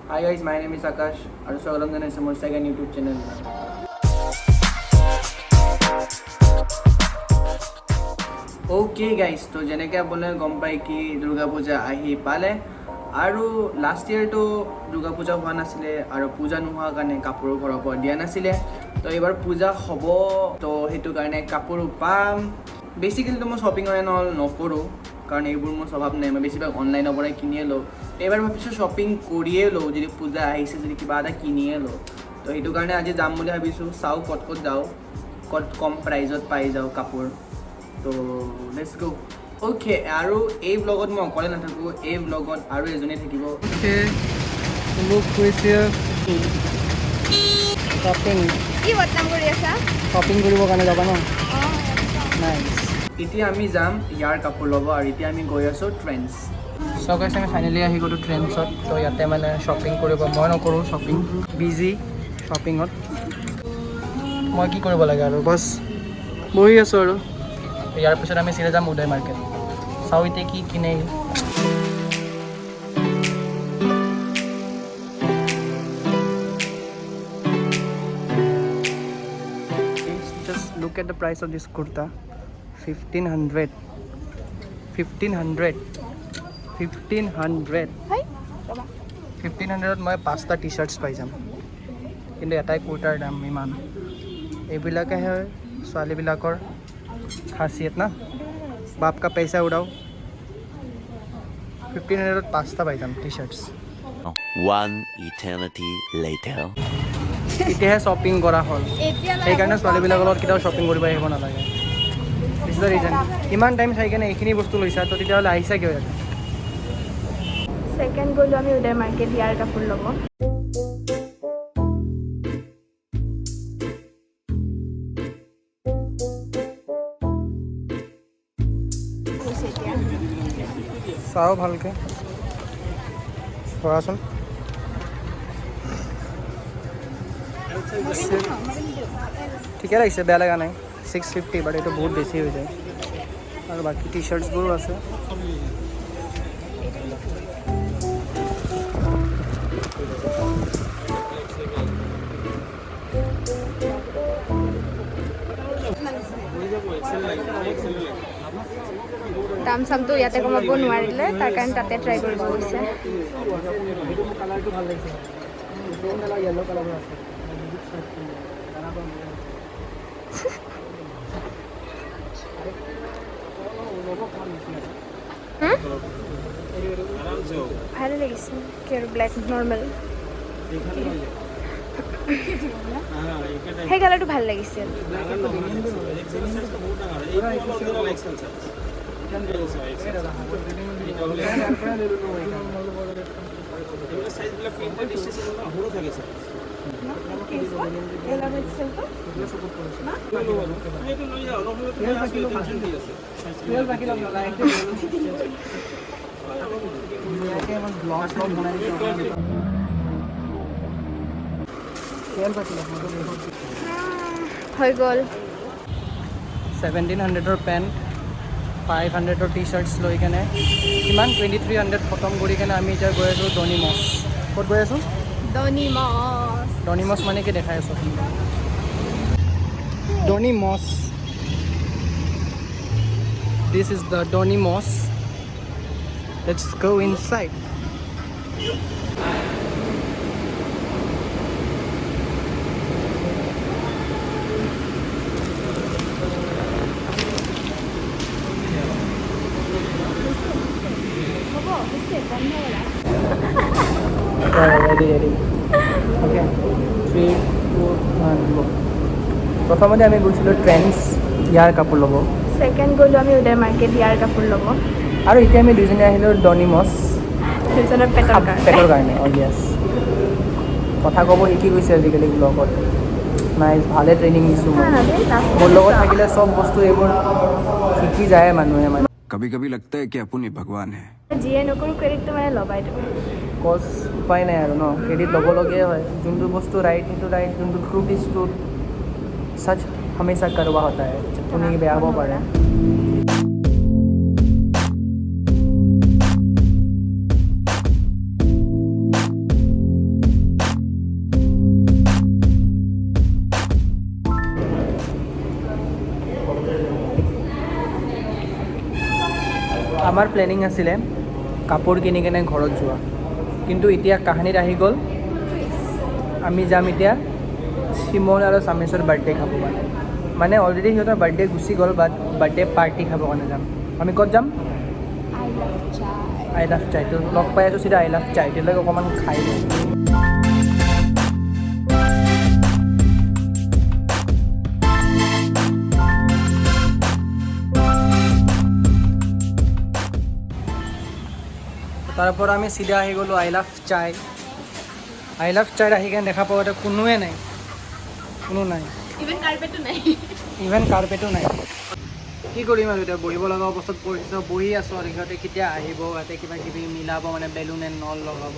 Hi guys, my name is Akash. আৰু স্বাগতম জনাইছোঁ মোৰ second YouTube channel. Okay guys, তো যেনেকৈ আপোনালোকে গম পায় কি দুৰ্গা পূজা আহি পালে আৰু লাষ্ট ইয়েৰটো দুৰ্গা পূজা হোৱা নাছিলে আৰু পূজা নোহোৱাৰ কাৰণে কাপোৰ ঘৰৰ পৰা দিয়া নাছিলে। তো এইবাৰ পূজা হ'ব, তো সেইটো কাৰণে কাপোৰ পাম। বেচিকেলিটো মই শ্বপিং নকৰোঁ কাৰণ এইবোৰ মোৰ স্বভাৱ নাই, মই বেছিভাগ অনলাইনৰ পৰাই কিনিয়ে লওঁ। এইবাৰ ভাবিছোঁ শ্বপিং কৰিয়ে লওঁ, যদি পূজা আহিছে যদি কিবা এটা কিনিয়ে লওঁ। তো সেইটো কাৰণে আজি যাম বুলি ভাবিছোঁ, চাওঁ ক'ত যাওঁ, ক'ত কম প্ৰাইজত পাই যাওঁ কাপোৰ। তো লেটছ গো। অ'কে, আৰু এই ব্লগত মই অকলে নাথাকোঁ, এই ব্লগত আৰু এজনী থাকিব। শ্বপিং কৰিবৰ কাৰণে যাবা ন? নাইচ। এতিয়া আমি যাম ইয়াৰ কাপোৰ ল'ব আৰু এতিয়া আমি গৈ আছোঁ ট্ৰেণ্ডছ। চ' গাইছ, আমি ফাইনেলি আহি গ'লোঁ ট্ৰেণ্ডছত। তো ইয়াতে মানে শ্বপিং কৰিব মই নকৰোঁ, শ্বপিং বিজি শ্বপিঙত। মই কি কৰিব লাগে আৰু বছ বহি আছোঁ আৰু ইয়াৰ পিছত আমি চিধা যাম উদয় মাৰ্কেট। চাওঁ এতিয়া কি কিনে। Just look at the price of this kurta. 1500. 1500. 1500ত মই 5টা টি চাৰ্টছ পাই যাম, কিন্তু এটাই কুৰ্তাৰ দাম ইমান। এইবিলাকেহে হয় ছোৱালীবিলাকৰ খাচিয়ত না, বাপ কা পইচা উৰাও। 1500ত 5টা পাই যাম T charts. One eternity later. এতিয়াহে শ্বপিং কৰা হ'ল, সেইকাৰণে ছোৱালীবিলাকৰ লগত কেতিয়াও শ্বপিং কৰিব আহিব নালাগে। দিছ দ্য ৰিজন। ইমান টাইম চাই কেনে এইখিনি বস্তু লৈছা, তো তেতিয়াহ'লে আহিছা কিয় ইয়াতে? সেকেন্ড গ'লোঁ আমি উদয় মাৰ্কেট ইয়াৰ কাপোৰ ল'ব। চাওঁ ভালকৈ, চোৱাচোন। ঠিকে লাগিছে, বেয়া লগা নাই। 650, বাট এইটো বহুত বেছি হৈ যায়। আৰু বাকী টি চাৰ্টছবোৰো আছে। দাম চামটো ইয়াতে কমাব নোৱাৰিলে, তাৰ কাৰণে তাতে ট্ৰাই কৰিব গৈছে। কালাৰটো ভাল লাগিছে, য়েল্ল' কালাৰো আছে। ভাল লাগিছে কি আৰু ব্লেক নৰ্মেল, সেই কালাৰটো ভাল লাগিছে। হৈ গ'ল 1700ৰ পেণ্ট, 500ৰ টি চাৰ্টছ লৈ কেনে কিমান 2300 খতম কৰি কেনে আমি এতিয়া গৈ আছোঁ ডনিমছ। ক'ত গৈ আছোঁ? ডনিমছ মানে কি দেখাই আছোঁ ডনিমছ। This is the Donimos. Let's go inside. Ready. Okay. 3, 2, 1, go. প্ৰথমতে আমি গৈছিলোঁ ট্ৰেণ্ডছ, ইয়াৰ কাপোৰ ল'ব। সেকেন্ড গ'লোঁ আমি উদয় মাৰ্কেট ইয়াৰ কাপোৰ ল'ব। আৰু এতিয়া আমি দুজনে আহিলোঁ ডনিমছ, দুজনৰ পেটৰ কাৰণে। অঁ য়েছ, কথা ক'ব শিকি গৈছে আজিকালি ব্লগত। নাইচ, ভালে ট্ৰেইনিং দিছোঁ মই। মোৰ লগত থাকিলে চব বস্তু এইবোৰ শিকি যায় মানুহে। মানে कभी कभी लगता है कि अपन ही भगवान है। যিয়ে নকৰোঁ ক্ৰেডিটটো মানে ল'বাই তুমি। কজ উপায় নাই আৰু ন, ক্ৰেডিট ল'বলগীয়া হয়। যোনটো বস্তু ৰাইট সেইটো ৰাইট, যোনটো ট্ৰুথ ইজ ট্ৰুথ। सच हमेशा करवा होता है, उन्हीं बेया वो पड़े। আমাৰ প্লেনিং আছিলে কাপোৰ কিনি কেনে ঘৰত যোৱা, কিন্তু এতিয়া কাহিনীত আহি গ'ল আমি যাম এতিয়া চিমন আৰু চামেশৰ বাৰ্থডে খাব কাৰণে। মানে অলৰেডি সিহঁতৰ বাৰ্থডে গুচি গ'ল, বাট বাৰ্থডে পাৰ্টি খাবৰ কাৰণে যাম। আমি ক'ত যাম? আই লাভ চাই। তো লগ পাই আছোঁ চিধা আই লাভ চাই, এতিয়ালৈকে অকণমান খাই দিওঁ। তাৰপৰা আমি চিধা আহি গ'লোঁ আই লাভ চাই। আই লাভ চাইত আহি কেনে দেখা পাওঁ এতিয়া কোনোৱে নাই, কোনো নাই, ইভেন কাৰ্পেটো নাই। কি কৰিম আৰু এতিয়া বহিব লগা অৱস্থাত পৰিছোঁ, বহি আছোঁ আৰু সিহঁতে কেতিয়া আহিব, সিহঁতে কিবা কিবি মিলাব, মানে বেলুন এণ্ড নল লগাব,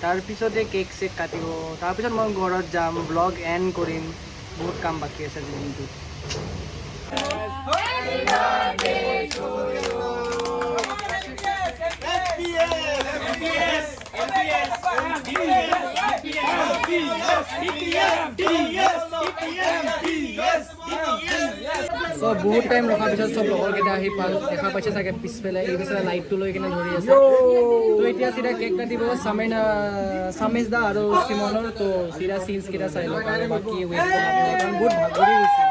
তাৰপিছতে কেক চেক কাটিব, তাৰপিছত মই ঘৰত যাম, ব্লগ এণ্ড কৰিম। বহুত কাম বাকী আছে দিনটোত। So, বহুত টাইম ৰখাৰ পিছত চব লগৰকেইটা আহি পাল, দেখা পাইছে চাগে পিছফালে এই পিছফালে লাইটটো লৈ কিনে ধৰি আছে। তো এতিয়া চিধা কেক কাটিব চামেশ দা আৰু চিমনৰ। তো চিধা চিনছকেইটা চাই লওক আৰু বাকী ৱেইট কৰা কাৰণ বহুত ভাগৰি গৈছে।